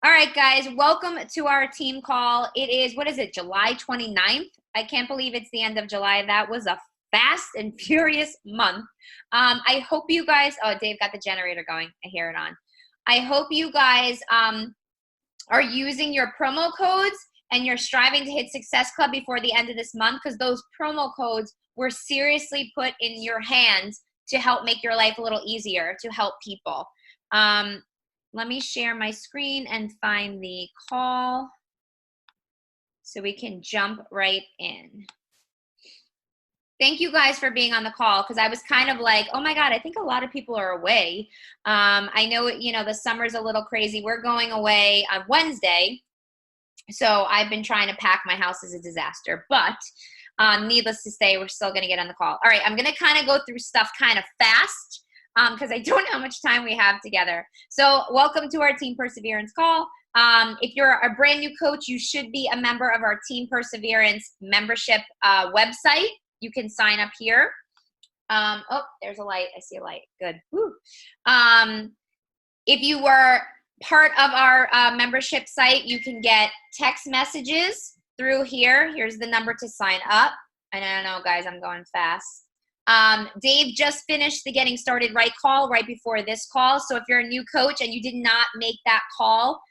All right, guys, welcome to our team call. It is, what is it, July 29th? I can't believe it's the end of July. That was a fast and furious month. I hope you guys, oh, Dave got the generator going. I hear it on. I hope you guys are using your promo codes and you're striving to hit Success Club before the end of this month, because those promo codes were seriously put in your hands to help make your life a little easier, to help people. Let me share my screen and find the call so we can jump right in. Thank you guys for being on the call, because I was kind of like, oh my God, I think a lot of people are away. I know, you know, the summer's a little crazy. We're going away on Wednesday, so I've been trying to pack. My house is a disaster, but needless to say, we're still going to get on the call. All right, I'm going to kind of go through stuff kind of fast, because I don't know how much time we have together. So welcome to our Team Perseverance call. If you're a brand new coach, you should be a member of our Team Perseverance membership website. You can sign up here. Oh, there's a light. I see a light. Good. Woo. If you were part of our membership site, you can get text messages through here. Here's the number to sign up. I don't know, guys, I'm going fast. Dave just finished the Getting Started Right call right before this call. So if you're a new coach and you did not make that call,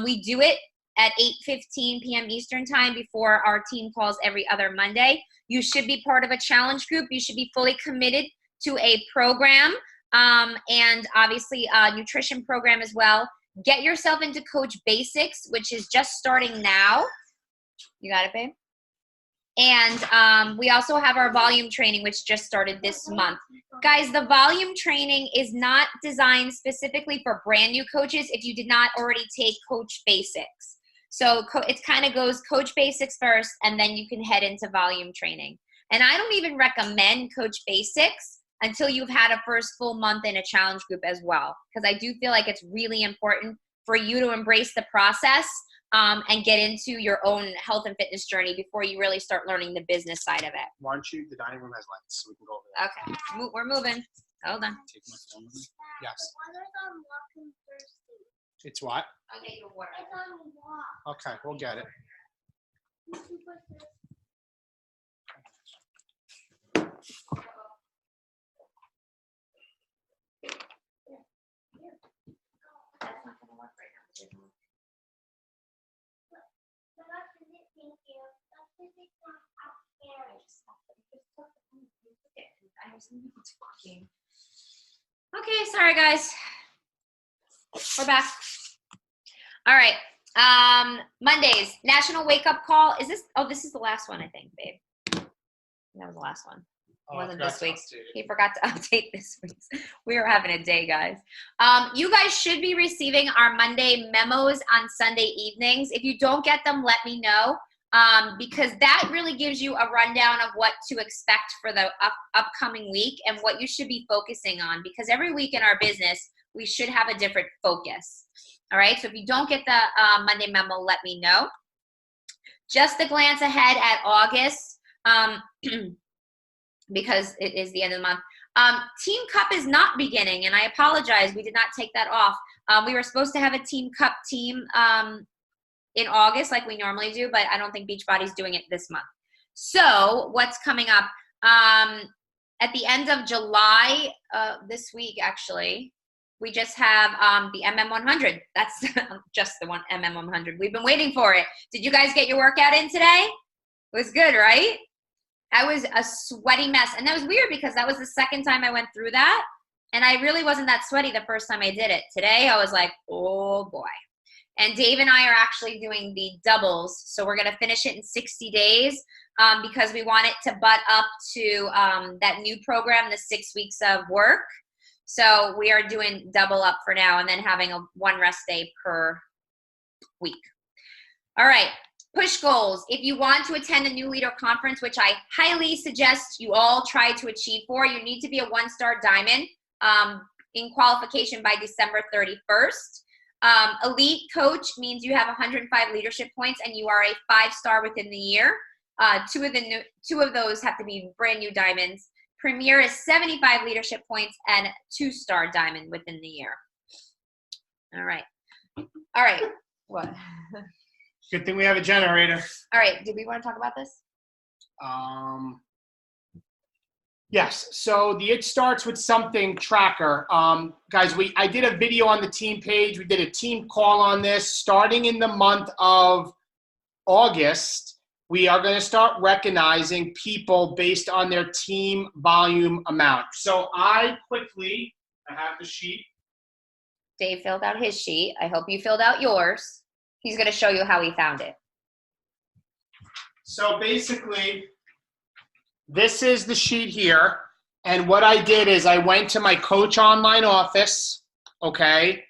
we do it at 8:15 p.m. Eastern time before our team calls every other Monday. You should be part of a challenge group. You should be fully committed to a program, and obviously a nutrition program as well. Get yourself into Coach Basics, which is just starting now. You got it, babe? And we also have our volume training, which just started this month. Guys, the volume training is not designed specifically for brand new coaches if you did not already take Coach Basics. So it kind of goes Coach Basics first, and then you can head into volume training. And I don't even recommend Coach Basics until you've had a first full month in a challenge group as well, because I do feel like it's really important for you to embrace the process and get into your own health and fitness journey before you really start learning the business side of it. Why don't you, the dining room has lights, so we can go over there. Okay, we're moving. Hold on. Take my phone with me. Yes. It's what? I'll get you water. Okay, we'll get it. That's not going to work right now. Okay, sorry guys. We're back. All right. Mondays, National Wake Up Call. Is this, oh, this is the last one, I think, babe. That was the last one. It wasn't this week's. He forgot to update this week's. We were having a day, guys. You guys should be receiving our Monday memos on Sunday evenings. If you don't get them, let me know, because that really gives you a rundown of what to expect for the upcoming week and what you should be focusing on, because every week in our business, we should have a different focus. All right, so if you don't get the Monday memo, let me know. Just a glance ahead at August, because it is the end of the month. Team Cup is not beginning, and I apologize, we did not take that off. We were supposed to have a Team Cup team in August like we normally do, but I don't think Beachbody's doing it this month. So what's coming up? At the end of July, this week actually, we just have the MM100. That's just the one MM100. We've been waiting for it. Did you guys get your workout in today? It was good, right? I was a sweaty mess. And that was weird because that was the second time I went through that. And I really wasn't that sweaty the first time I did it. Today, I was like, oh boy. And Dave and I are actually doing the doubles. So we're going to finish it in 60 days because we want it to butt up to that new program, the 6 weeks of work. So we are doing double up for now and then having one rest day per week. All right, push goals. If you want to attend a new leader conference, which I highly suggest you all try to achieve for, you need to be a 1-star diamond in qualification by December 31st. Elite coach means you have 105 leadership points and you are a 5-star within the year. Two of those have to be brand new diamonds. Premier is 75 leadership points and 2-star diamond within the year. All right. What? Good thing we have a generator. All right. Do we want to talk about this? Yes. So the It Starts With Something tracker. Guys, I did a video on the team page. We did a team call on this. Starting in the month of August, we are going to start recognizing people based on their team volume amount. So I have the sheet. Dave filled out his sheet. I hope you filled out yours. He's going to show you how he found it. So basically, this is the sheet here. And what I did is I went to my Coach Online office, okay?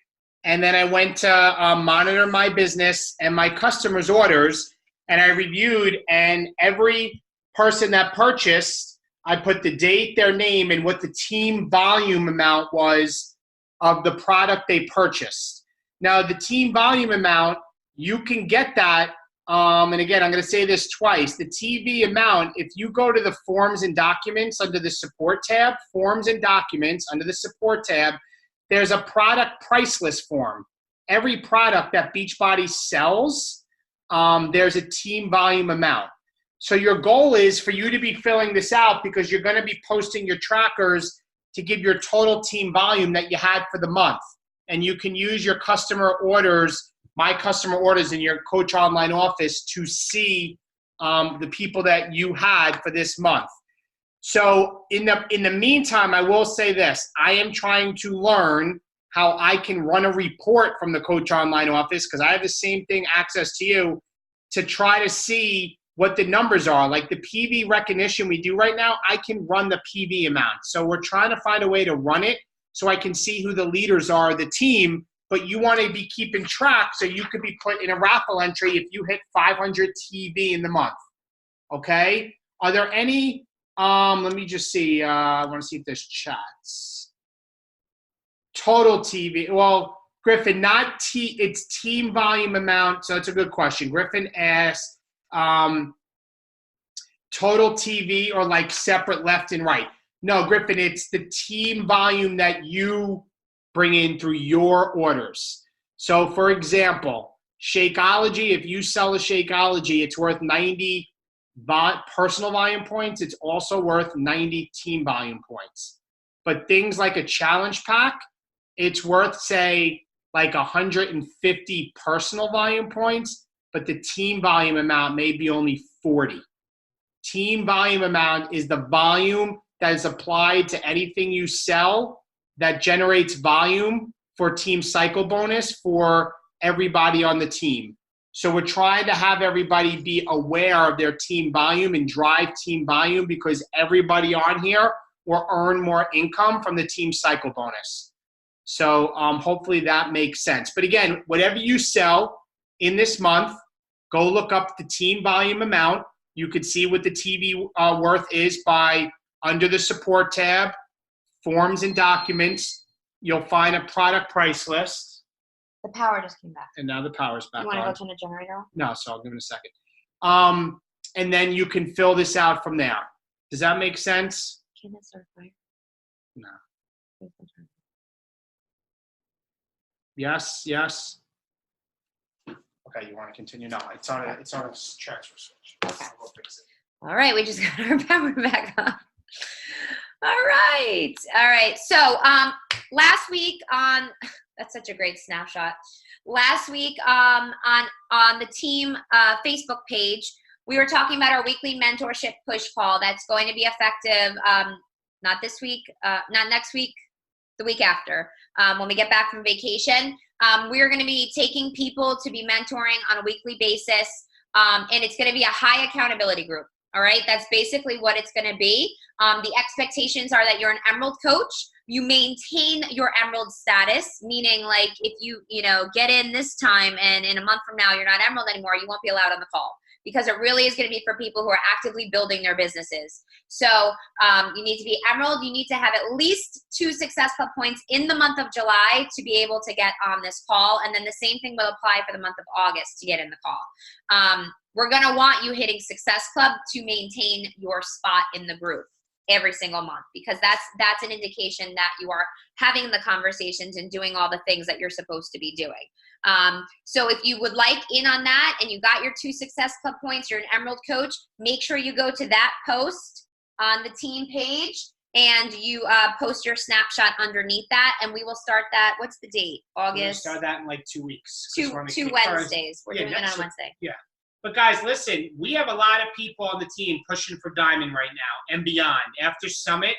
And then I went to Monitor My Business and my customers' orders. And I reviewed, and every person that purchased, I put the date, their name, and what the team volume amount was of the product they purchased. Now, the team volume amount, you can get that. And again, I'm going to say this twice. The TV amount, if you go to the Forms and Documents under the Support tab, Forms and Documents under the Support tab, there's a product price list form. Every product that Beachbody sells, there's a team volume amount. So your goal is for you to be filling this out because you're going to be posting your trackers to give your total team volume that you had for the month. And you can use your customer orders, my customer orders in your Coach Online office to see the people that you had for this month. So in the meantime, I will say this. I am trying to learn how I can run a report from the Coach Online office, because I have the same thing access to you, to try to see what the numbers are. Like the PV recognition we do right now, I can run the PV amount. So we're trying to find a way to run it so I can see who the leaders are, the team, but you want to be keeping track so you could be put in a raffle entry if you hit 500 TV in the month. Okay? Are there any, let me just see, I want to see if there's chats. Total TV, well, Griffin, it's team volume amount, so it's a good question. Griffin asked, total TV or like separate left and right? No, Griffin, it's the team volume that you bring in through your orders. So for example, Shakeology, if you sell a Shakeology, it's worth 90 personal volume points. It's also worth 90 team volume points. But things like a challenge pack, it's worth, say, like 150 personal volume points, but the team volume amount may be only 40. Team volume amount is the volume that is applied to anything you sell that generates volume for team cycle bonus for everybody on the team. So we're trying to have everybody be aware of their team volume and drive team volume, because everybody on here will earn more income from the team cycle bonus. So hopefully that makes sense. But again, whatever you sell in this month, go look up the team volume amount. You could see what the TV worth is by under the Support tab, Forms and Documents. You'll find a product price list. The power just came back. And now the power's back on. You want to go turn the generator on? No, so I'll give it a second. And then you can fill this out from there. Does that make sense? Can it start fire? No. Yes, yes. Okay, you want to continue? No, it's on a transfer switch. Okay. We'll fix it. All right, we just got our power back on. All right. So last week on, that's such a great snapshot. Last week on the team Facebook page, we were talking about our weekly mentorship push call that's going to be effective not this week, not next week, the week after, when we get back from vacation. We're going to be taking people to be mentoring on a weekly basis, and it's going to be a high accountability group. All right, that's basically what it's going to be. The expectations are that you're an Emerald coach. You maintain your Emerald status, meaning like if you get in this time and in a month from now you're not Emerald anymore, you won't be allowed on the call, because it really is going to be for people who are actively building their businesses. So you need to be Emerald. You need to have at least 2 Success Club points in the month of July to be able to get on this call. And then the same thing will apply for the month of August to get in the call. We're going to want you hitting Success Club to maintain your spot in the group. every single month, because that's an indication that you are having the conversations and doing all the things that you're supposed to be doing. So if you would like in on that and you got your 2 Success Club points, you're an Emerald coach, make sure you go to that post on the team page and you post your snapshot underneath that, and we will start that. What's the date? August? We'll start that in like 2 weeks. Two Wednesdays. We're doing it on Wednesday. Yeah. But guys, listen, we have a lot of people on the team pushing for Diamond right now and beyond. After Summit,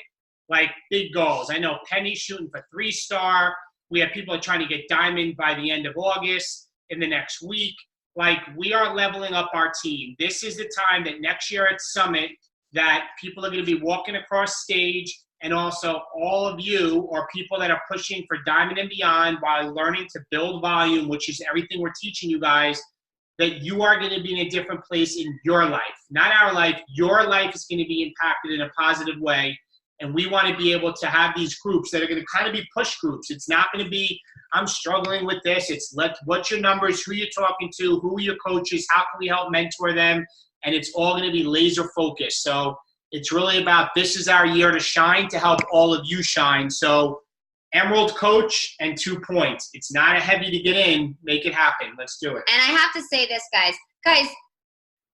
like big goals. I know Penny's shooting for 3-star. We have people trying to get Diamond by the end of August, in the next week. Like, we are leveling up our team. This is the time that next year at Summit that people are going to be walking across stage, and also all of you are people that are pushing for Diamond and beyond while learning to build volume, which is everything we're teaching you guys, that you are going to be in a different place in your life. Not our life. Your life is going to be impacted in a positive way. And we want to be able to have these groups that are going to kind of be push groups. It's not going to be, I'm struggling with this. It's what's your numbers, who you're talking to, who are your coaches, how can we help mentor them? And it's all going to be laser focused. So it's really about, this is our year to shine, to help all of you shine. So Emerald coach and 2 points. It's not a heavy to get in. Make it happen. Let's do it. And I have to say this, guys,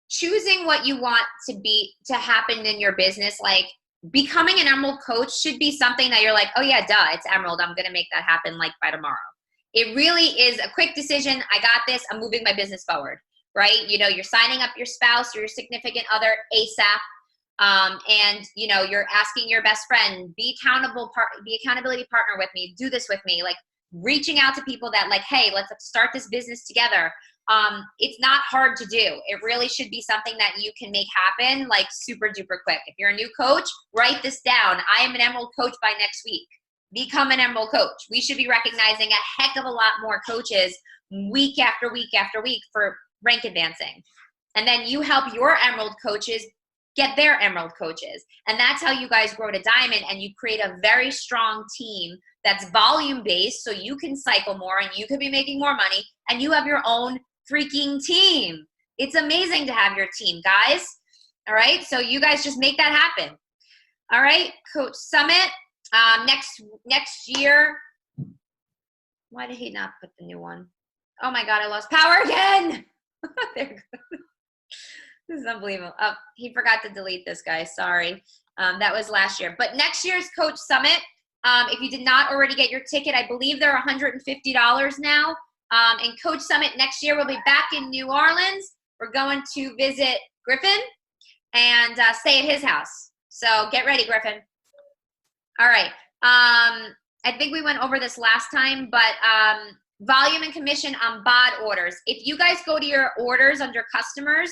choosing what you want to happen in your business, like becoming an Emerald coach should be something that you're like, oh yeah, duh, it's Emerald. I'm going to make that happen like by tomorrow. It really is a quick decision. I got this. I'm moving my business forward, right? You know, you're signing up your spouse or your significant other ASAP. And you know, you're asking your best friend, be accountability partner with me, do this with me, like reaching out to people that like, hey, let's start this business together. It's not hard to do. It really should be something that you can make happen like super duper quick. If you're a new coach, write this down. I am an Emerald coach by next week. Become an Emerald coach. We should be recognizing a heck of a lot more coaches week after week after week for rank advancing. And then you help your Emerald coaches get their Emerald coaches. And that's how you guys grow to Diamond, and you create a very strong team that's volume based, so you can cycle more and you could be making more money and you have your own freaking team. It's amazing to have your team, guys. All right, so you guys just make that happen. All right, Coach Summit, next year. Why did he not put the new one? Oh my God, I lost power again. There it goes. This is unbelievable. Oh, he forgot to delete this, guys. Sorry. That was last year. But next year's Coach Summit, if you did not already get your ticket, I believe they're $150 now. And Coach Summit next year will be back in New Orleans. We're going to visit Griffin and stay at his house. So get ready, Griffin. All right. I think we went over this last time, but volume and commission on BOD orders. If you guys go to your orders under customers,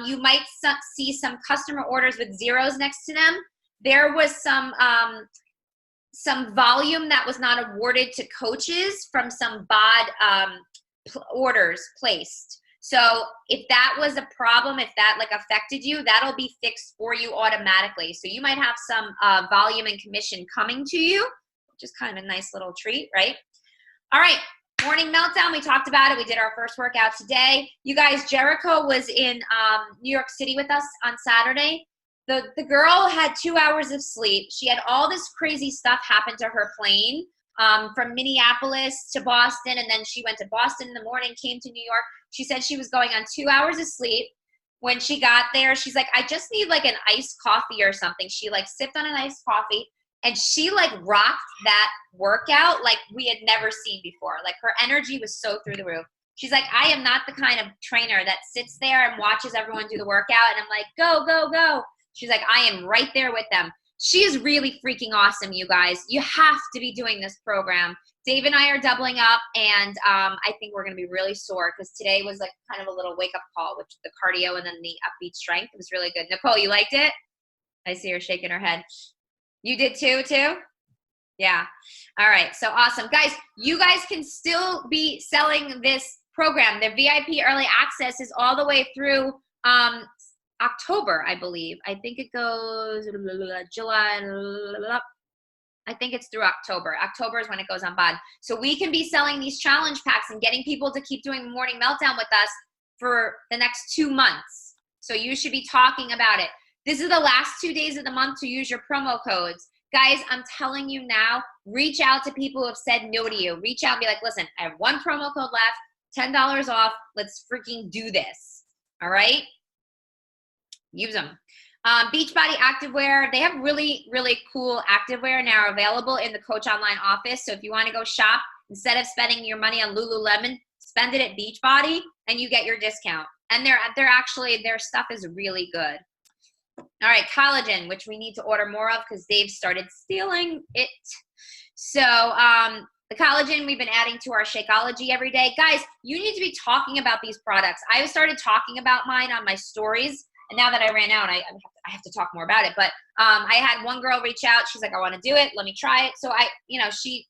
you might see some customer orders with zeros next to them. There was some volume that was not awarded to coaches from some BOD orders placed. So if that was a problem, if that like affected you, that'll be fixed for you automatically. So you might have some volume and commission coming to you, which is kind of a nice little treat, right? All right. Morning meltdown, we talked about it. We did our first workout today. You guys, Jericho was in New York City with us on Saturday. The girl had 2 hours of sleep. She had all this crazy stuff happen to her plane from Minneapolis to Boston, and then she went to Boston in the morning, came to New York. She said she was going on 2 hours of sleep. When she got there, she's like, I just need like an iced coffee or something. She like sipped on an iced coffee. And she like rocked that workout like we had never seen before. Like her energy was so through the roof. She's like, I am not the kind of trainer that sits there and watches everyone do the workout and I'm like, go, go, go. She's like, I am right there with them. She is really freaking awesome, you guys. You have to be doing this program. Dave and I are doubling up, and I think we're going to be really sore because today was like kind of a little wake-up call with the cardio and then the upbeat strength. It was really good. Nicole, you liked it? I see her shaking her head. You did too? Yeah. All right. So awesome. Guys, you guys can still be selling this program. The VIP early access is all the way through October, I believe. I think it goes July. I think it's through October. October is when it goes on BOD. So we can be selling these challenge packs and getting people to keep doing Morning Meltdown with us for the next 2 months. So you should be talking about it. This is the last 2 days of the month to use your promo codes. Guys, I'm telling you now, reach out to people who have said no to you. Reach out and be like, listen, I have one promo code left, $10 off. Let's freaking do this. All right? Use them. Beachbody activewear, they have really, really cool activewear now available in the Coach Online office. So if you want to go shop, instead of spending your money on Lululemon, spend it at Beachbody and you get your discount. And they're actually, their stuff is really good. All right, collagen, which we need to order more of because Dave started stealing it. So the collagen we've been adding to our Shakeology every day. Guys, you need to be talking about these products. I started talking about mine on my stories, and now that I ran out, I have to talk more about it. But I had one girl reach out. She's like, I want to do it. Let me try it. So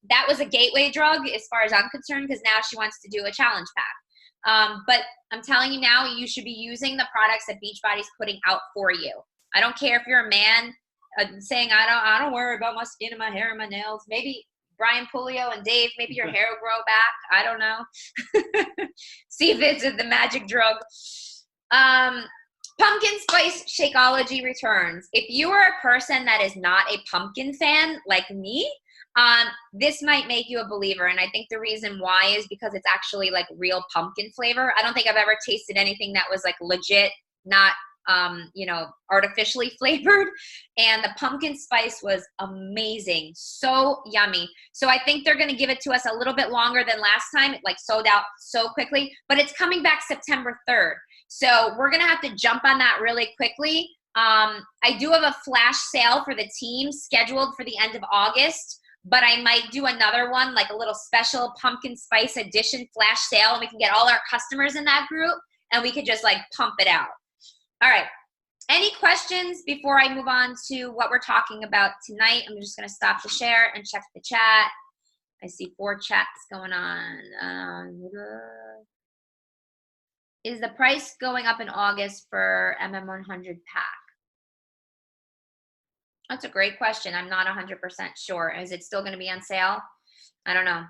that was a gateway drug as far as I'm concerned, because now she wants to do a challenge pack. But I'm telling you now, you should be using the products that Beachbody's putting out for you. I don't care if you're a man saying, I don't worry about my skin and my hair and my nails. Maybe Brian Pulio and Dave, maybe your hair will grow back. I don't know. See if it's the magic drug. Pumpkin Spice Shakeology returns. If you are a person that is not a pumpkin fan like me, this might make you a believer. And I think the reason why is because it's actually like real pumpkin flavor. I don't think I've ever tasted anything that was like legit, not artificially flavored. And the pumpkin spice was amazing. So yummy. So I think they're going to give it to us a little bit longer than last time. It like sold out so quickly, but it's coming back September 3rd. So we're going to have to jump on that really quickly. I do have a flash sale for the team scheduled for the end of August, but I might do another one, like a little special pumpkin spice edition flash sale, and we can get all our customers in that group and we could just like pump it out. All right. Any questions before I move on to what we're talking about tonight? I'm just going to stop the share and check the chat. I see 4 chats going on. Is the price going up in August for MM100 pack? That's a great question. I'm not 100% sure. Is it still going to be on sale? I don't know.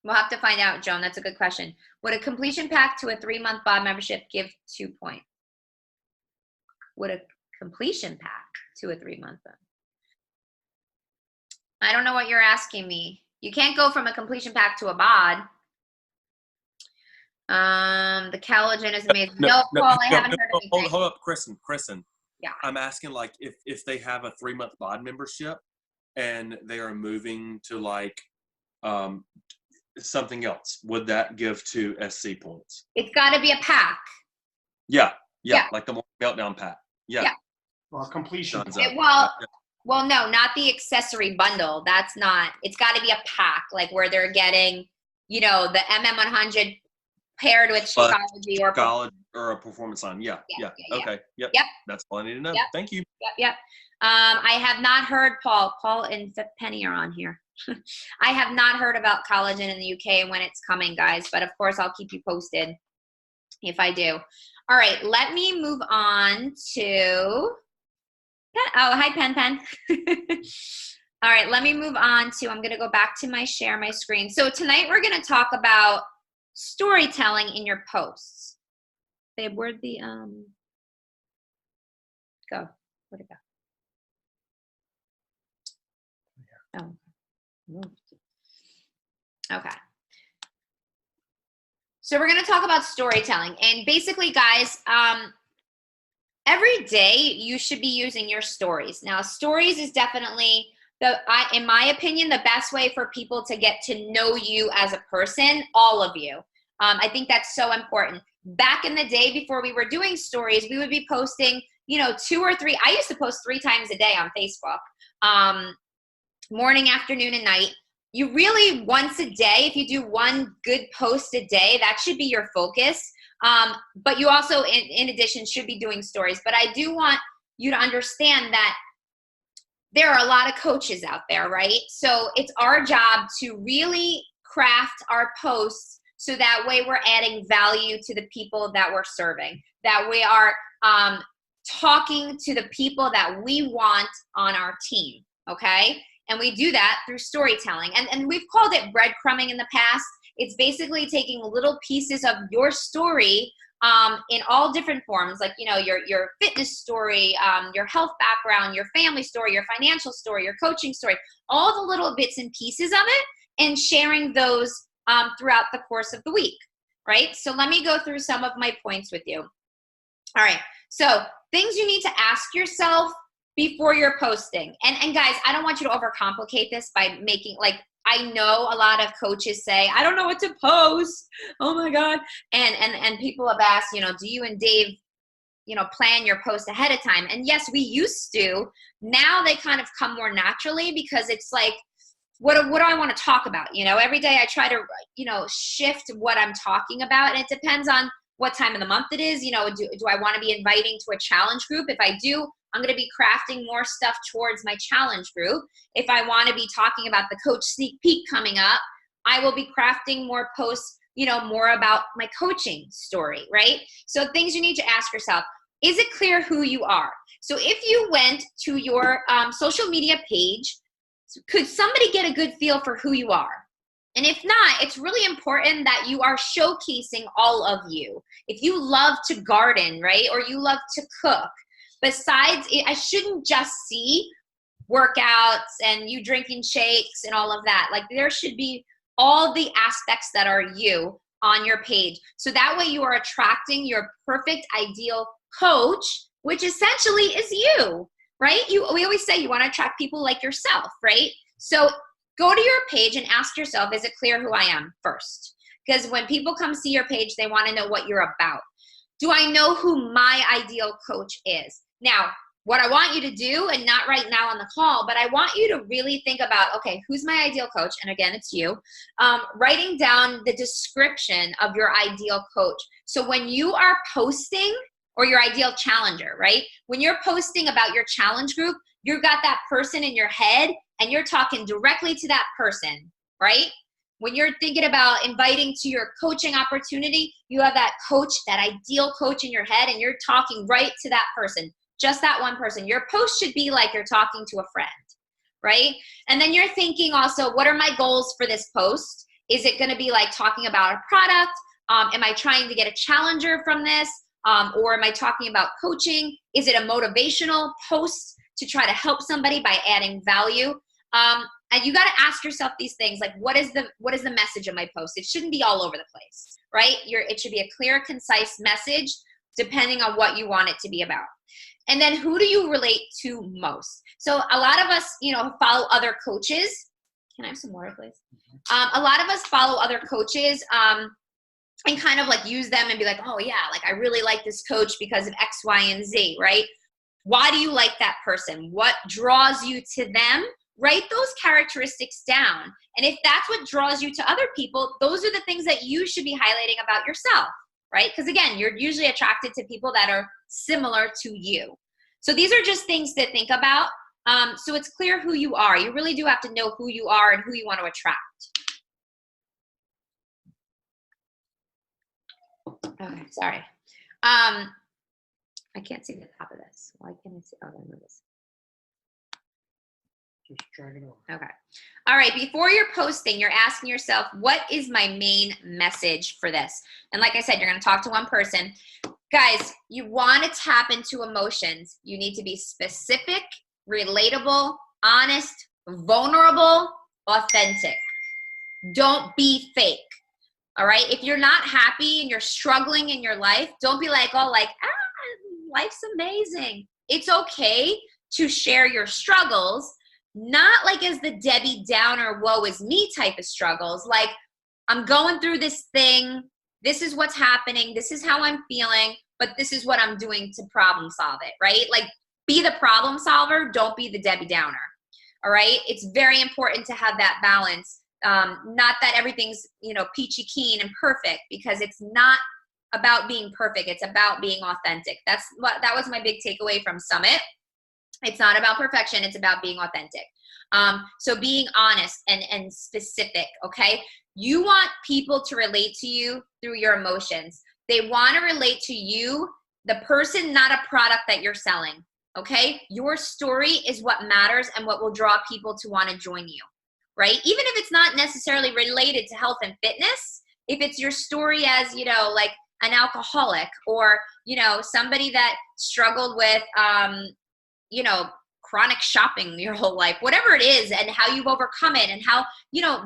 We'll have to find out, Joan. That's a good question. Would a completion pack to a 3-month BOD membership give 2 points? Would a completion pack to a 3-month? I don't know what you're asking me. You can't go from a completion pack to a BOD. The collagen is amazing. No, Paul, I haven't heard anything. Hold up, Kristen. Yeah. I'm asking, like, if they have a 3-month BOD membership and they are moving to like something else, would that give 2 SC points? It's got to be a pack. Yeah, like the Meltdown pack. Yeah. Or completion. Well, no, not the accessory bundle. That's not. It's got to be a pack, like where they're getting, the MM100 paired with Shakeology or a performance line. Yeah. Okay. Yep. That's all I need to know. Yep. Thank you. Yep. I have not heard, Paul and Penny are on here. I have not heard about collagen in the UK and when it's coming, guys. But of course, I'll keep you posted if I do. All right, let me move on to, hi, Pen. All right, let me move on to, I'm going to go back to share my screen. So tonight we're going to talk about storytelling in your posts. Babe, where'd the, go? Where'd it go? Oh, okay. So we're going to talk about storytelling. And basically, guys, every day you should be using your stories. Now, stories is definitely, in my opinion, the best way for people to get to know you as a person, all of you. I think that's so important. Back in the day, before we were doing stories, we would be posting, 2 or 3. I used to post 3 times a day on Facebook, morning, afternoon, and night. You really, once a day, if you do 1 good post a day, that should be your focus. But you also, in addition, should be doing stories. But I do want you to understand that there are a lot of coaches out there, right? So it's our job to really craft our posts so that way we're adding value to the people that we're serving, that we are talking to the people that we want on our team, okay? And we do that through storytelling. And we've called it breadcrumbing in the past. It's basically taking little pieces of your story in all different forms, like, your fitness story, your health background, your family story, your financial story, your coaching story, all the little bits and pieces of it, and sharing those throughout the course of the week, right? So let me go through some of my points with you. All right, so things you need to ask yourself before you're posting. And guys, I don't want you to overcomplicate this by making, like, I know a lot of coaches say, I don't know what to post. Oh my God. And people have asked, do you and Dave, plan your post ahead of time? And yes, we used to. Now they kind of come more naturally, because it's like, what do I want to talk about? Every day I try to, shift what I'm talking about. And it depends on what time of the month it is. Do I want to be inviting to a challenge group? If I do, I'm going to be crafting more stuff towards my challenge group. If I want to be talking about the coach sneak peek coming up, I will be crafting more posts, more about my coaching story, right? So things you need to ask yourself, is it clear who you are? So if you went to your social media page, could somebody get a good feel for who you are? And if not, it's really important that you are showcasing all of you. If you love to garden, right, or you love to cook, besides, I shouldn't just see workouts and you drinking shakes and all of that. Like, there should be all the aspects that are you on your page. So that way you are attracting your perfect ideal coach, which essentially is you, right? We always say you want to attract people like yourself, right? So go to your page and ask yourself, is it clear who I am first? Because when people come see your page, they want to know what you're about. Do I know who my ideal coach is? Now, what I want you to do, and not right now on the call, but I want you to really think about, okay, who's my ideal coach? And again, it's you. Writing down the description of your ideal coach. So when you are posting, or your ideal challenger, right? When you're posting about your challenge group, you've got that person in your head and you're talking directly to that person, right? When you're thinking about inviting to your coaching opportunity, you have that coach, that ideal coach in your head, and you're talking right to that person, just that one person. Your post should be like you're talking to a friend, right? And then you're thinking also, what are my goals for this post? Is it going to be like talking about a product? Am I trying to get a challenger from this? Or am I talking about coaching? Is it a motivational post to try to help somebody by adding value? And you got to ask yourself these things, like, what is the message of my post? It shouldn't be all over the place, right? It should be a clear, concise message depending on what you want it to be about. And then who do you relate to most? So a lot of us, follow other coaches. Can I have some water, please? A lot of us follow other coaches and kind of like use them and be like, oh yeah, like I really like this coach because of X, Y, and Z, right? Why do you like that person? What draws you to them? Write those characteristics down. And if that's what draws you to other people, those are the things that you should be highlighting about yourself, right? Because again, you're usually attracted to people that are similar to you. So these are just things to think about. So it's clear who you are. You really do have to know who you are and who you want to attract. Okay, sorry. I can't see the top of this. Why can't I see? Oh, there it is. Just drag it over. Okay. All right. Before you're posting, you're asking yourself, what is my main message for this? And like I said, you're going to talk to one person. Guys, you want to tap into emotions. You need to be specific, relatable, honest, vulnerable, authentic. Don't be fake. All right. If you're not happy and you're struggling in your life, don't be like, oh, like, life's amazing. It's okay to share your struggles, not like as the Debbie Downer, woe is me type of struggles. Like, I'm going through this thing. This is what's happening. This is how I'm feeling, but this is what I'm doing to problem solve it, right? Like, be the problem solver. Don't be the Debbie Downer. All right. It's very important to have that balance. Not that everything's, peachy keen and perfect, because it's not about being perfect. It's about being authentic. That was my big takeaway from Summit. It's not about perfection. It's about being authentic. So being honest and specific. Okay. You want people to relate to you through your emotions. They want to relate to you, the person, not a product that you're selling. Okay. Your story is what matters and what will draw people to want to join you. Right? Even if it's not necessarily related to health and fitness, if it's your story as, like an alcoholic, or, somebody that struggled with, chronic shopping your whole life, whatever it is, and how you've overcome it, and how,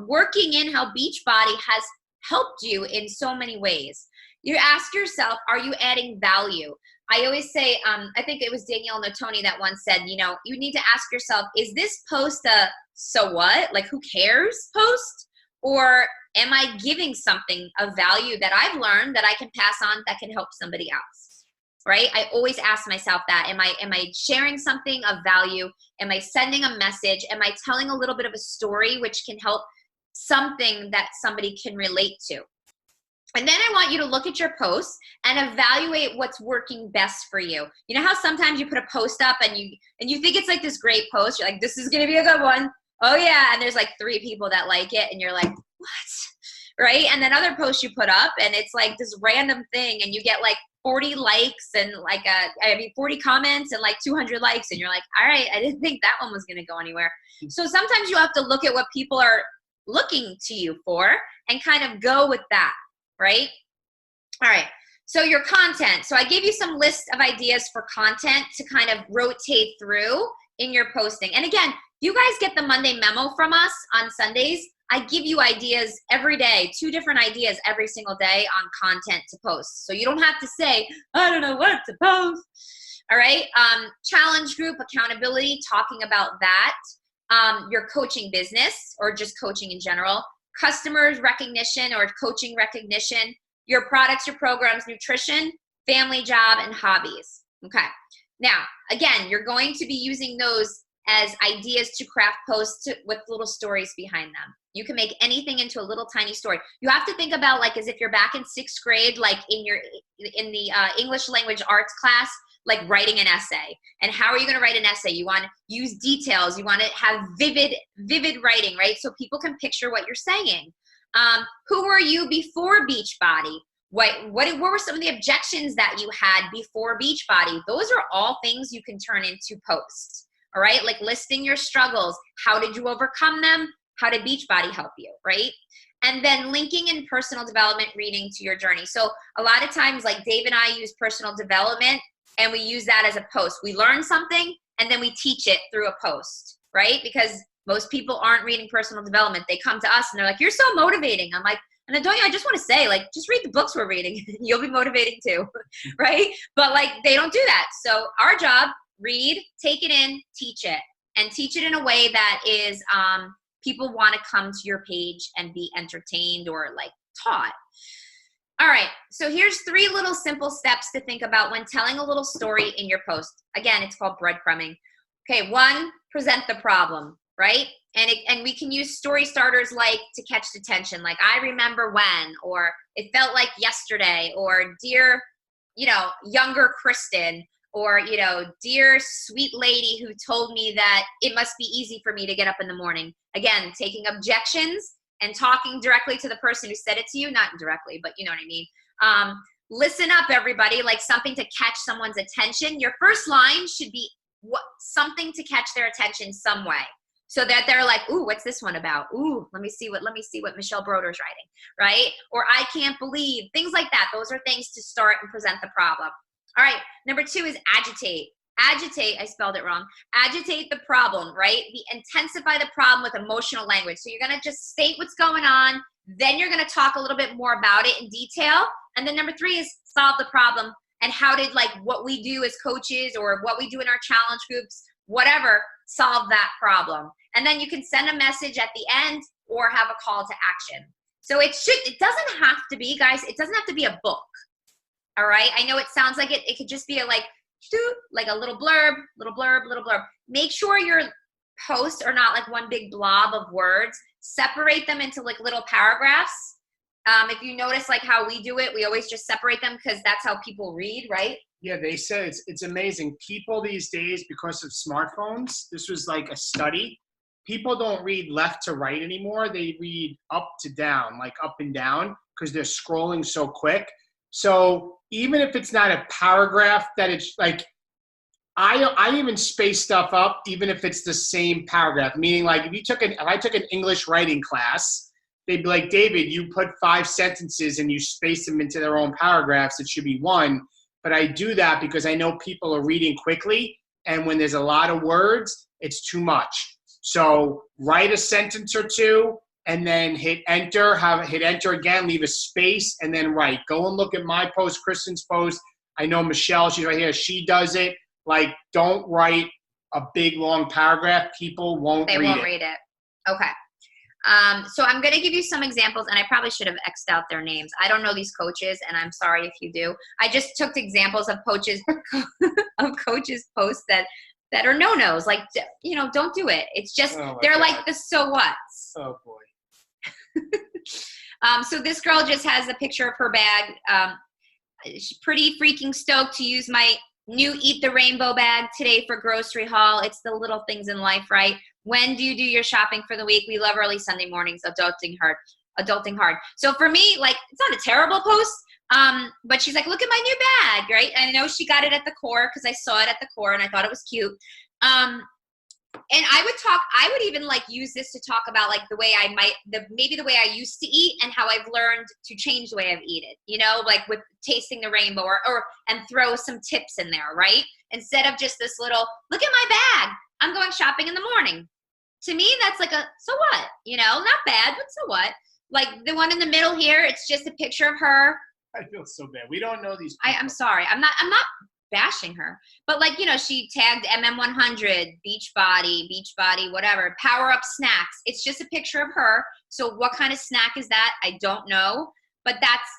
working in how Beachbody has helped you in so many ways. You ask yourself, are you adding value? I always say, I think it was Danielle Notoni that once said, you need to ask yourself, is this post a so what? Like, who cares post? Or am I giving something of value that I've learned that I can pass on that can help somebody else? Right? I always ask myself that. Am I sharing something of value? Am I sending a message? Am I telling a little bit of a story which can help something that somebody can relate to? And then I want you to look at your posts and evaluate what's working best for you. You know how sometimes you put a post up and you think it's like this great post. You're like, this is going to be a good one. Oh yeah. And there's like 3 people that like it. And you're like, what? Right? And then other posts you put up and it's like this random thing and you get like 40 likes and 40 comments and like 200 likes. And you're like, all right, I didn't think that one was going to go anywhere. So sometimes you have to look at what people are looking to you for and kind of go with that. Right? All right. So your content. So I gave you some lists of ideas for content to kind of rotate through in your posting. And again, you guys get the Monday memo from us on Sundays. I give you ideas every day, 2 different ideas every single day on content to post. So you don't have to say, I don't know what to post. All right. Challenge group, accountability, talking about that. Your coaching business or just coaching in general. Customers recognition or coaching recognition, your products, your programs, nutrition, family, job, and hobbies. Okay. Now, again, you're going to be using those as ideas to craft posts with little stories behind them. You can make anything into a little tiny story. You have to think about like as if you're back in 6th grade, like in the English language arts class, like writing an essay. And how are you going to write an essay? You want to use details. You want to have vivid writing, right? So people can picture what you're saying. Who were you before Beachbody? What were some of the objections that you had before Beachbody? Those are all things you can turn into posts. All right. Like listing your struggles. How did you overcome them? How did Beachbody help you? Right. And then linking in personal development reading to your journey. So a lot of times, like Dave and I use personal development and we use that as a post. We learn something and then we teach it through a post, right? Because most people aren't reading personal development. They come to us and they're like, you're so motivating. I'm like, and then I just want to say, like, just read the books we're reading. You'll be motivating too, right? But like, they don't do that. So our job, read, take it in, teach it, and teach it in a way that is people want to come to your page and be entertained or like taught. All right, so here's 3 little simple steps to think about when telling a little story in your post. Again, it's called breadcrumbing. Okay, 1, present the problem, right? And we can use story starters like to catch attention, like I remember when, or it felt like yesterday, or dear, younger Kristen, or, dear sweet lady who told me that it must be easy for me to get up in the morning. Again, taking objections and talking directly to the person who said it to you, not directly, but you know what I mean. Listen up, everybody, like something to catch someone's attention. Your first line should be something to catch their attention some way, so that they're like, ooh, what's this one about? Ooh, let me see what Michelle Broder's writing, right? Or I can't believe, things like that. Those are things to start and present the problem. All right, number 2 is agitate. Agitate, I spelled it wrong. Agitate the problem, right? Intensify the problem with emotional language. So you're going to just state what's going on. Then you're going to talk a little bit more about it in detail. And then number 3 is solve the problem. And how did what we do as coaches or what we do in our challenge groups, whatever, solve that problem. And then you can send a message at the end or have a call to action. So it doesn't have to be, guys, it doesn't have to be a book. All right. I know it sounds like it could just be a little blurb. Make sure your posts are not like one big blob of words. Separate them into like little paragraphs. If you notice like how we do it, we always just separate them because that's how people read, right? Yeah, they say it's amazing. People these days, because of smartphones, this was like a study. People don't read left to right anymore. They read up to down, like up and down, because they're scrolling so quick. So even if it's not a paragraph, that it's like, I even space stuff up, even if it's the same paragraph. Meaning, like if I took an English writing class, they'd be like, David, you put 5 sentences and you space them into their own paragraphs. It should be 1. But I do that because I know people are reading quickly. And when there's a lot of words, it's too much. So write a sentence or 2 and then hit enter, hit enter again, leave a space, and then write. Go and look at my post, Kristen's post. I know Michelle, she's right here. She does it. Like, don't write a big, long paragraph. People won't read it. They won't read it. Okay. So I'm going to give you some examples, and I probably should have X'd out their names. I don't know these coaches, and I'm sorry if you do. I just took examples of coaches posts that are no-nos. Like, you know, don't do it. It's just, they're God. Like the so whats. Oh, boy. So this girl just has a picture of her bag. She's pretty freaking stoked to use my new Eat the Rainbow bag today for grocery haul. It's the little things in life, right? When do you do your shopping for the week? We love early Sunday mornings, adulting hard. So for me, like, it's not a terrible post, but she's like, look at my new bag, right? And I know she got it at the core because I saw it at the core and I thought it was cute. And I would even like use this to talk about like the way maybe the way I used to eat and how I've learned to change the way I've eaten, you know, like with tasting the rainbow and throw some tips in there, right? Instead of just this little, look at my bag, I'm going shopping in the morning. To me, that's like a, so what, you know, not bad, but so what? Like the one in the middle here, it's just a picture of her. I feel so bad. We don't know these people. I'm sorry. I'm not bashing her, but like, you know, she tagged MM100, Beachbody, whatever, Power Up Snacks. It's just a picture of her. So what kind of snack is that? I don't know, but that's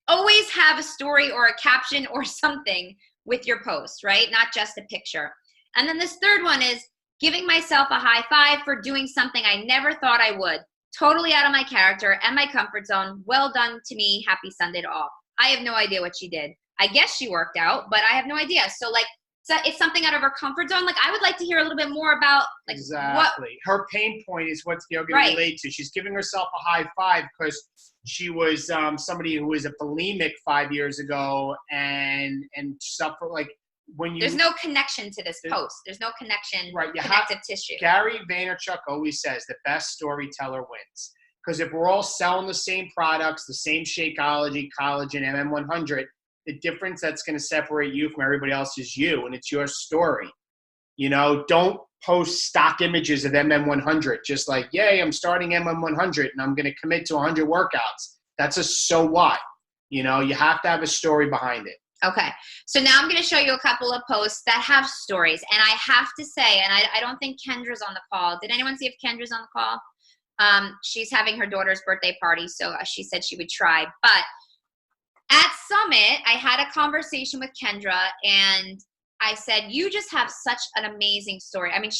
always have a story or a caption or something with your post, right? Not just a picture. And then this third one is giving myself a high five for doing something I never thought I would. Totally out of my character and my comfort zone. Well done to me. Happy Sunday to all. I have no idea what she did. I guess she worked out, but I have no idea. So like, it's something out of her comfort zone. Like, I would like to hear a little bit more about like exactly. Her pain point is what you're going to relate to. She's giving herself a high five because she was somebody who was a bulimic 5 years ago and suffer like when you. There's no connection to this post. There's no connection. Right. Connective tissue. Gary Vaynerchuk always says the best storyteller wins. Because if we're all selling the same products, the same Shakeology, collagen, MM100. The difference that's going to separate you from everybody else is you, and it's your story. You know, don't post stock images of MM100. Just like, yay, I'm starting MM100, and I'm going to commit to 100 workouts. That's a so what. You know, you have to have a story behind it. Okay. So now I'm going to show you a couple of posts that have stories. And I have to say, and I don't think Kendra's on the call. Did anyone see if Kendra's on the call? She's having her daughter's birthday party, so she said she would try. But at Summit, I had a conversation with Kendra, and I said, you just have such an amazing story. I mean,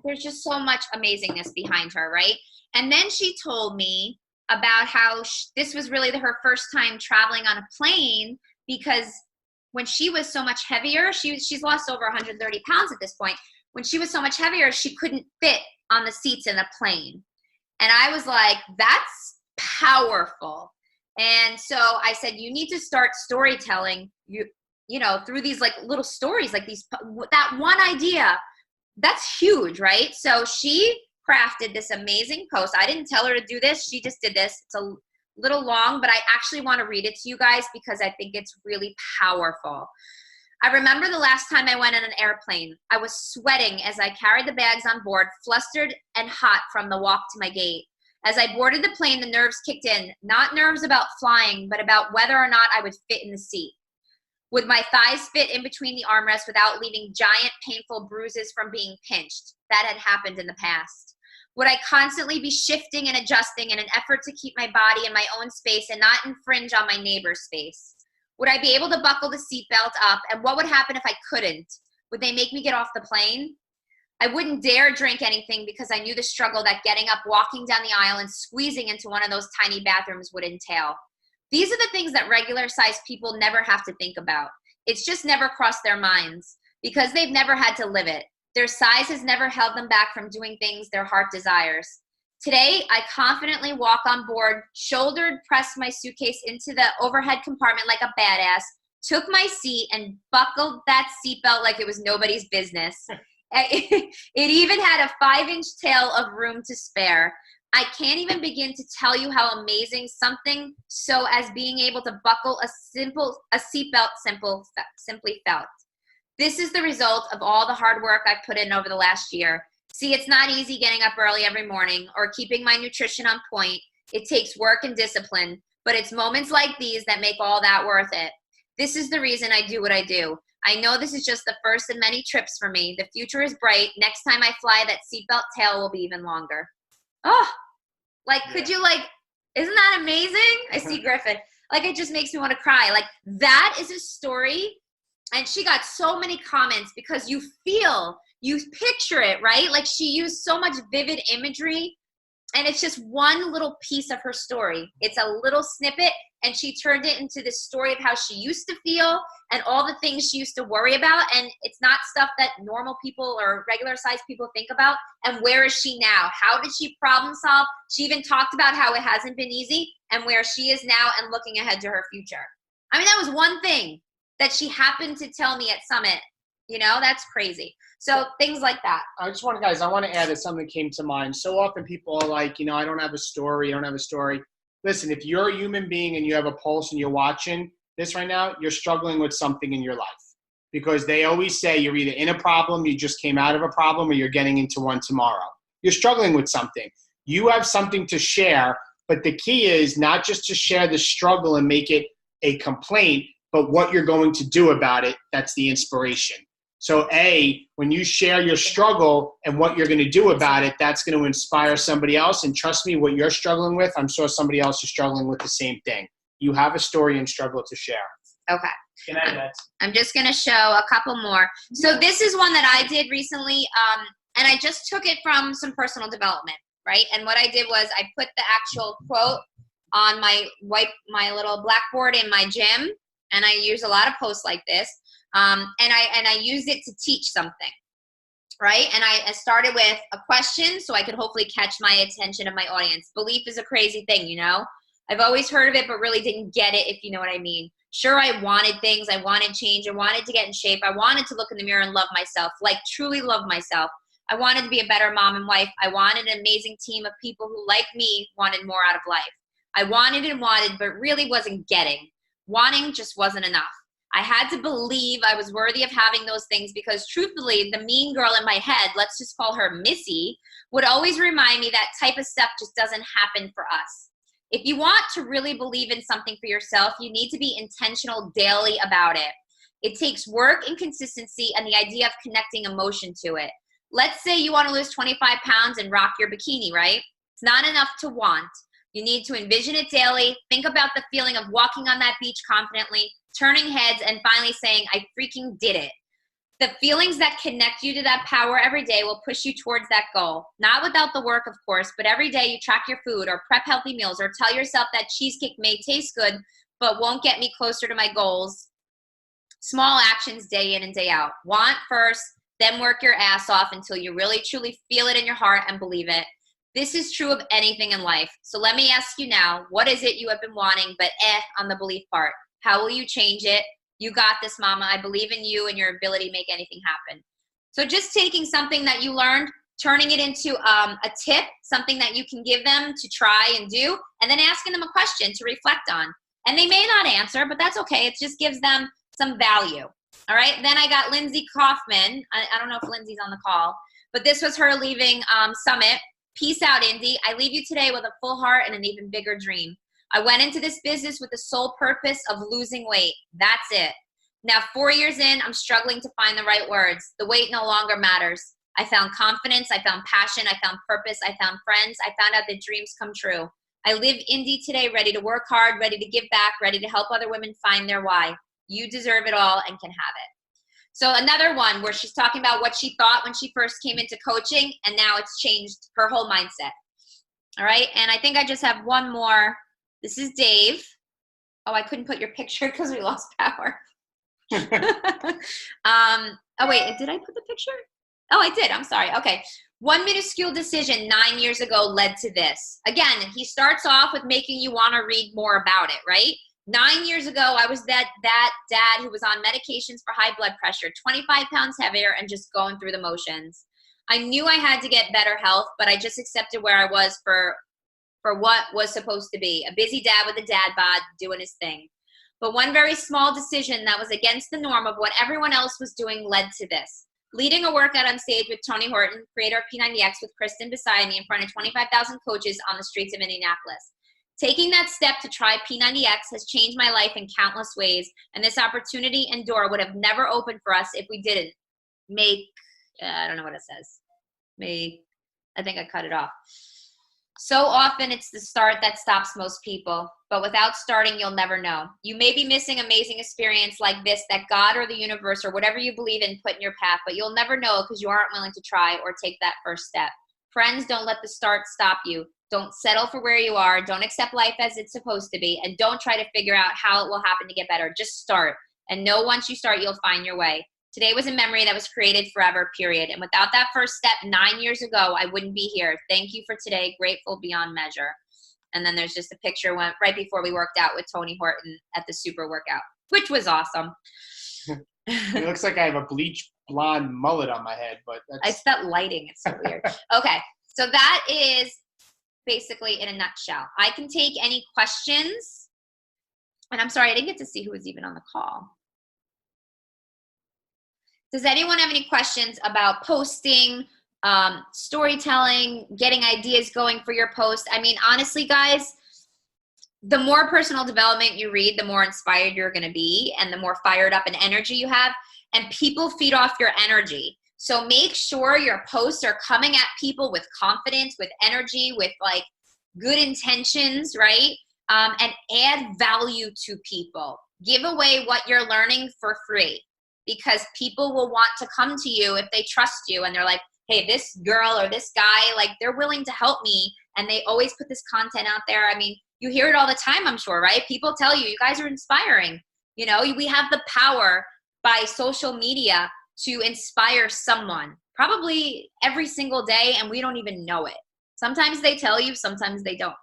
there's just so much amazingness behind her, right? And then she told me about how this was really her first time traveling on a plane because when she was so much heavier, she's lost over 130 pounds at this point. When she was so much heavier, she couldn't fit on the seats in the plane. And I was like, that's powerful. And so I said, you need to start storytelling, you know, through these like little stories, like that one idea, that's huge, right? So she crafted this amazing post. I didn't tell her to do this. She just did this. It's a little long, but I actually want to read it to you guys because I think it's really powerful. I remember the last time I went on an airplane. I was sweating as I carried the bags on board, flustered and hot from the walk to my gate. As I boarded the plane, the nerves kicked in. Not nerves about flying, but about whether or not I would fit in the seat. Would my thighs fit in between the armrests without leaving giant, painful bruises from being pinched? That had happened in the past. Would I constantly be shifting and adjusting in an effort to keep my body in my own space and not infringe on my neighbor's space? Would I be able to buckle the seatbelt up? And what would happen if I couldn't? Would they make me get off the plane? I wouldn't dare drink anything because I knew the struggle that getting up, walking down the aisle, and squeezing into one of those tiny bathrooms would entail. These are the things that regular-sized people never have to think about. It's just never crossed their minds because they've never had to live it. Their size has never held them back from doing things their heart desires. Today, I confidently walk on board, shouldered, pressed my suitcase into the overhead compartment like a badass, took my seat, and buckled that seatbelt like it was nobody's business. It even had a 5-inch tail of room to spare. I can't even begin to tell you how amazing something so as being able to buckle a seatbelt simply felt. This is the result of all the hard work I've put in over the last year. See, it's not easy getting up early every morning or keeping my nutrition on point. It takes work and discipline, but it's moments like these that make all that worth it. This is the reason I do what I do. I know this is just the first of many trips for me. The future is bright. Next time I fly, that seatbelt tail will be even longer. Oh, like, could you, like, isn't that amazing? I see Griffin. Like, it just makes me want to cry. Like, that is a story. And she got so many comments because you picture it, right? Like, she used so much vivid imagery. And it's just one little piece of her story. It's a little snippet, and she turned it into this story of how she used to feel and all the things she used to worry about. And it's not stuff that normal people or regular sized people think about. And where is she now? How did she problem solve? She even talked about how it hasn't been easy and where she is now and looking ahead to her future. I mean, that was one thing that she happened to tell me at Summit. You know, that's crazy. So things like that. I want to add that something came to mind. So often people are like, I don't have a story. I don't have a story. Listen, if you're a human being and you have a pulse and you're watching this right now, you're struggling with something in your life. Because they always say you're either in a problem, you just came out of a problem, or you're getting into one tomorrow. You're struggling with something. You have something to share, but the key is not just to share the struggle and make it a complaint, but what you're going to do about it. That's the inspiration. So when you share your struggle and what you're going to do about it, that's going to inspire somebody else. And trust me, what you're struggling with, I'm sure somebody else is struggling with the same thing. You have a story and struggle to share. Okay. Good night, I'm just going to show a couple more. So this is one that I did recently, and I just took it from some personal development, right? And what I did was I put the actual quote on my little blackboard in my gym, and I use a lot of posts like this. And I used it to teach something, right? And I started with a question so I could hopefully catch my attention of my audience. Belief is a crazy thing, I've always heard of it, but really didn't get it, if you know what I mean. Sure, I wanted things. I wanted change. I wanted to get in shape. I wanted to look in the mirror and love myself, like truly love myself. I wanted to be a better mom and wife. I wanted an amazing team of people who, like me, wanted more out of life. I wanted and wanted, but really wasn't getting. Wanting just wasn't enough. I had to believe I was worthy of having those things because truthfully, the mean girl in my head, let's just call her Missy, would always remind me that type of stuff just doesn't happen for us. If you want to really believe in something for yourself, you need to be intentional daily about it. It takes work and consistency and the idea of connecting emotion to it. Let's say you want to lose 25 pounds and rock your bikini, right? It's not enough to want. You need to envision it daily. Think about the feeling of walking on that beach confidently, turning heads, and finally saying, I freaking did it. The feelings that connect you to that power every day will push you towards that goal. Not without the work, of course, but every day you track your food or prep healthy meals or tell yourself that cheesecake may taste good, but won't get me closer to my goals. Small actions day in and day out. Want first, then work your ass off until you really truly feel it in your heart and believe it. This is true of anything in life. So let me ask you now, what is it you have been wanting, but on the belief part? How will you change it? You got this, mama. I believe in you and your ability to make anything happen. So just taking something that you learned, turning it into a tip, something that you can give them to try and do, and then asking them a question to reflect on. And they may not answer, but that's okay. It just gives them some value. All right. Then I got Lindsay Kaufman. I don't know if Lindsay's on the call, but this was her leaving Summit. Peace out, Indy. I leave you today with a full heart and an even bigger dream. I went into this business with the sole purpose of losing weight. That's it. Now, 4 years in, I'm struggling to find the right words. The weight no longer matters. I found confidence. I found passion. I found purpose. I found friends. I found out that dreams come true. I live Indy today, ready to work hard, ready to give back, ready to help other women find their why. You deserve it all and can have it. So another one where she's talking about what she thought when she first came into coaching, and now it's changed her whole mindset. All right. And I think I just have one more. This is Dave. Oh, I couldn't put your picture because we lost power. Oh, wait. Did I put the picture? Oh, I did. I'm sorry. Okay. One minuscule decision 9 years ago led to this. Again, he starts off with making you want to read more about it, right? 9 years ago, I was that dad who was on medications for high blood pressure, 25 pounds heavier, and just going through the motions. I knew I had to get better health, but I just accepted where I was for for what was supposed to be. A busy dad with a dad bod doing his thing. But one very small decision that was against the norm of what everyone else was doing led to this. Leading a workout on stage with Tony Horton, creator of P90X, with Kristen beside me in front of 25,000 coaches on the streets of Indianapolis. Taking that step to try P90X has changed my life in countless ways, and this opportunity and door would have never opened for us if we didn't I don't know what it says. I think I cut it off. So often it's the start that stops most people, but without starting, you'll never know. You may be missing amazing experience like this that God or the universe or whatever you believe in put in your path, but you'll never know because you aren't willing to try or take that first step. Friends, don't let the start stop you. Don't settle for where you are. Don't accept life as it's supposed to be, and don't try to figure out how it will happen to get better. Just start, and know once you start, you'll find your way. Today was a memory that was created forever, period. And without that first step 9 years ago, I wouldn't be here. Thank you for today. Grateful beyond measure. And then there's just a picture right before we worked out with Tony Horton at the super workout, which was awesome. It looks like I have a bleach blonde mullet on my head, but it's that lighting. It's so weird. Okay, so that is basically in a nutshell. I can take any questions. And I'm sorry, I didn't get to see who was even on the call. Does anyone have any questions about posting, storytelling, getting ideas going for your post? I mean, honestly, guys, the more personal development you read, the more inspired you're going to be and the more fired up and energy you have. And people feed off your energy. So make sure your posts are coming at people with confidence, with energy, with like good intentions, right? And add value to people. Give away what you're learning for free. Because people will want to come to you if they trust you and they're like, hey, this girl or this guy, like they're willing to help me, and they always put this content out there. I mean, you hear it all the time, I'm sure, right? People tell you guys are inspiring. You know, we have the power by social media to inspire someone probably every single day, and we don't even know it. Sometimes they tell you, sometimes they don't.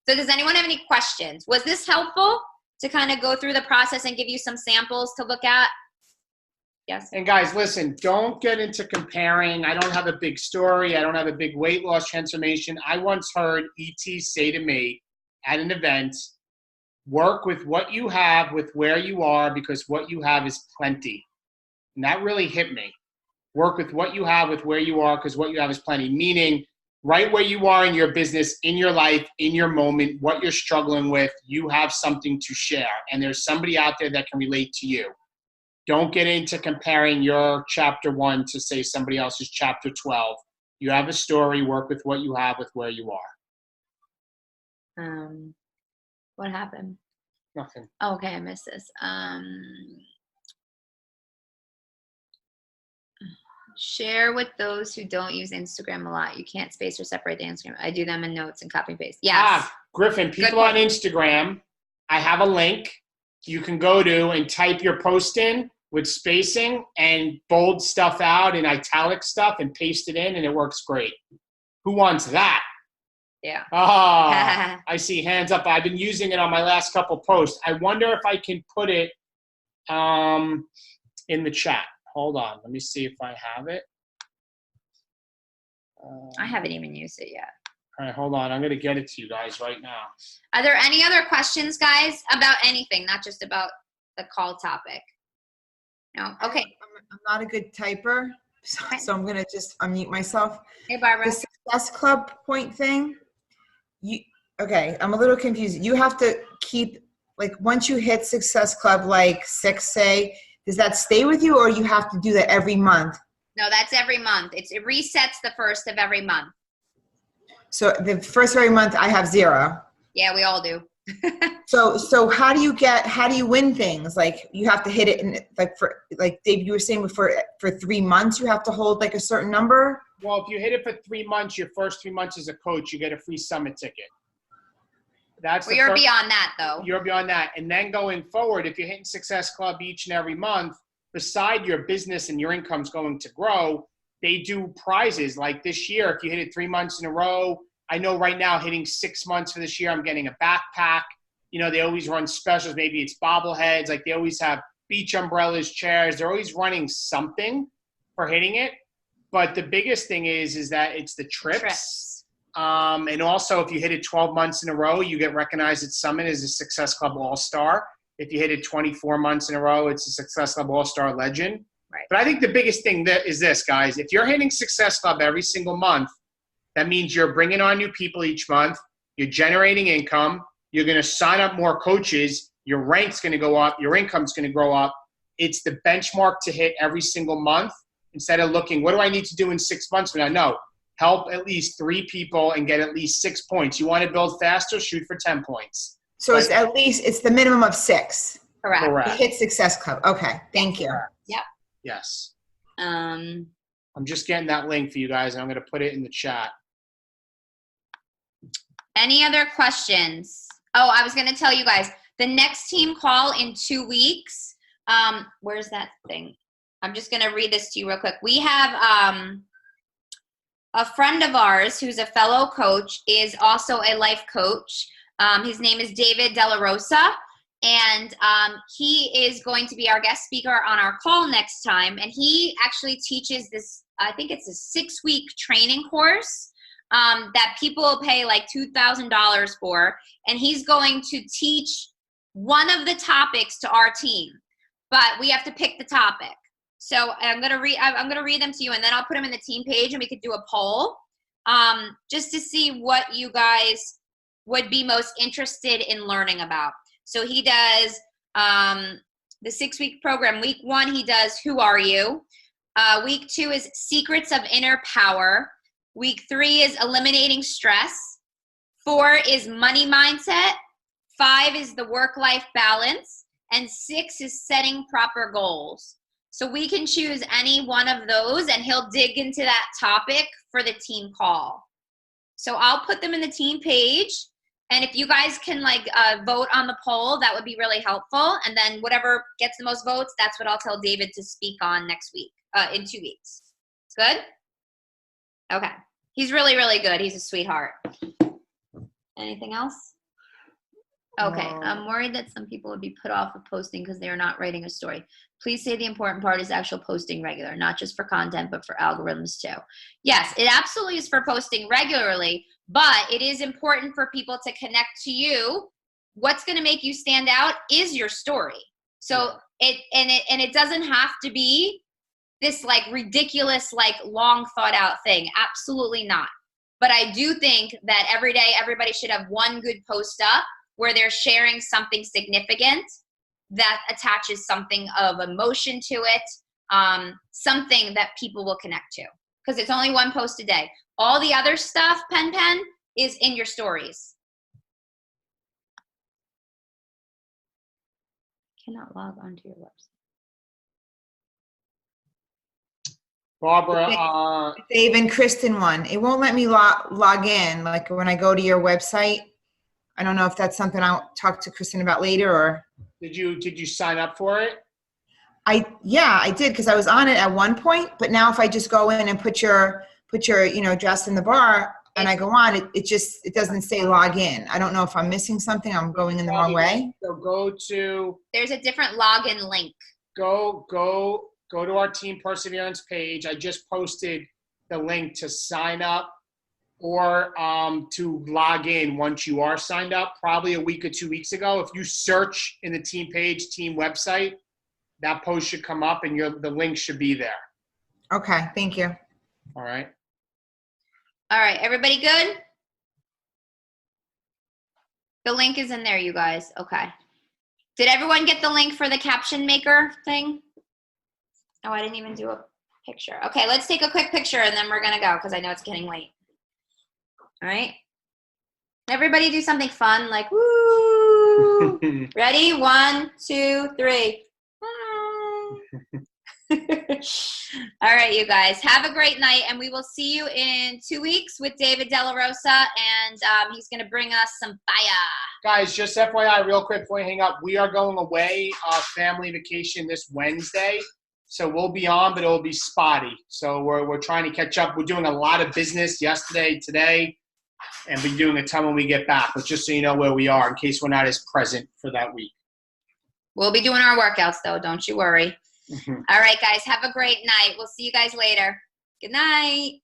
So does anyone have any questions? Was this helpful to kind of go through the process and give you some samples to look at? Yes. And guys, listen, don't get into comparing. I don't have a big story. I don't have a big weight loss transformation. I once heard ET say to me at an event, work with what you have with where you are, because what you have is plenty. And that really hit me. Work with what you have with where you are, because what you have is plenty. Meaning, right where you are in your business, in your life, in your moment, what you're struggling with, you have something to share. And there's somebody out there that can relate to you. Don't get into comparing your chapter 1 to, say, somebody else's chapter 12. You have a story. Work with what you have with where you are. What happened? Nothing. Oh, okay, I missed this. Share with those who don't use Instagram a lot. You can't space or separate the Instagram. I do them in notes and copy and paste. Yes. Griffin, people on Instagram, I have a link you can go to and type your post in with spacing and bold stuff out and italic stuff and paste it in, and it works great. Who wants that? Yeah. Oh, I see hands up. I've been using it on my last couple posts. I wonder if I can put it in the chat. Hold on. Let me see if I have it. I haven't even used it yet. All right, hold on. I'm going to get it to you guys right now. Are there any other questions, guys, about anything, not just about the call topic? No? Okay. I'm not a good typer, so I'm going to just unmute myself. Hey, Barbara. The Success Club point thing, okay, I'm a little confused. You have to keep, like, once you hit Success Club, like 6, say, does that stay with you, or you have to do that every month? No, that's every month. It resets the first of every month. So the first of every month, I have 0. Yeah, we all do. So how do you win things? Like, you have to hit it in, like Dave, you were saying before, for 3 months, you have to hold like a certain number? Well, if you hit it for 3 months, your first 3 months as a coach, you get a free summit ticket. You're beyond that, though. You're beyond that. And then going forward, if you're hitting Success Club each and every month, beside your business and your income's going to grow, they do prizes. Like this year, if you hit it 3 months in a row, I know right now hitting 6 months for this year, I'm getting a backpack. You know, they always run specials. Maybe it's bobbleheads. Like, they always have beach umbrellas, chairs. They're always running something for hitting it. But the biggest thing is that it's the trips. And also, if you hit it 12 months in a row, you get recognized at Summit as a Success Club All-Star. If you hit it 24 months in a row, it's a Success Club All-Star Legend. Right. But I think the biggest thing is this, guys. If you're hitting Success Club every single month, that means you're bringing on new people each month. You're generating income. You're going to sign up more coaches. Your rank's going to go up. Your income's going to grow up. It's the benchmark to hit every single month instead of looking, what do I need to do in 6 months from now? No. Help at least 3 people and get at least 6 points. You want to build faster? Shoot for 10 points. So it's at least, it's the minimum of 6. Correct. Correct. To hit Success Club. Okay, thank you. Yep. Yes. Um, I'm just getting that link for you guys, and I'm going to put it in the chat. Any other questions? Oh, I was going to tell you guys, the next team call in 2 weeks. Where's that thing? I'm just going to read this to you real quick. We have a friend of ours who's a fellow coach, is also a life coach. His name is David Della Rosa, and he is going to be our guest speaker on our call next time. And he actually teaches this, I think it's a 6-week training course that people will pay like $2,000 for. And he's going to teach one of the topics to our team, but we have to pick the topic. So I'm gonna read them to you, and then I'll put them in the team page, and we could do a poll just to see what you guys would be most interested in learning about. So he does the 6-week program. Week 1, he does Who Are You? Week 2 is Secrets of Inner Power. Week 3 is Eliminating Stress. 4 is Money Mindset. 5 is the Work-Life Balance. And 6 is Setting Proper Goals. So we can choose any one of those, and he'll dig into that topic for the team call. So I'll put them in the team page. And if you guys can vote on the poll, that would be really helpful. And then whatever gets the most votes, that's what I'll tell David to speak on next week, in 2 weeks. Good? Okay. He's really, really good. He's a sweetheart. Anything else? Okay. I'm worried that some people would be put off of posting because they are not writing a story. Please say the important part is actual posting regular, not just for content, but for algorithms too. Yes, it absolutely is for posting regularly, but it is important for people to connect to you. What's going to make you stand out is your story. So it doesn't have to be this ridiculous, long thought out thing. Absolutely not. But I do think that every day everybody should have one good post up where they're sharing something significant that attaches something of emotion to it, something that people will connect to. Because it's only one post a day. All the other stuff, Pen, is in your stories. I cannot log onto your website. Barbara. Dave and Kristen one. It won't let me log in. Like when I go to your website. I don't know if that's something I'll talk to Kristen about later, or. Did you sign up for it? Yeah, I did, because I was on it at one point, but now if I just go in and put your address in the bar and I go on, it doesn't say log in. I don't know if I'm missing something. I'm going in the wrong way. So go to. There's a different login link. Go to our Team Perseverance page. I just posted the link to sign up or to log in once you are signed up, probably a week or 2 weeks ago. If you search in the team page, team website, that post should come up and the link should be there. Okay, thank you. All right. All right, everybody good? The link is in there, you guys. Okay. Did everyone get the link for the caption maker thing? Oh, I didn't even do a picture. Okay, let's take a quick picture and then we're going to go because I know it's getting late. All right. Everybody do something fun, like woo. Ready? 1, 2, 3. All right, you guys. Have a great night, and we will see you in 2 weeks with David Della Rosa, and he's going to bring us some fire. Guys, just FYI, real quick before you hang up, we are going away family vacation this Wednesday. So we'll be on, but it'll be spotty. So we're trying to catch up. We're doing a lot of business yesterday, today, and be doing a ton when we get back. But just so you know where we are in case we're not as present for that week. We'll be doing our workouts, though. Don't you worry. All right, guys. Have a great night. We'll see you guys later. Good night.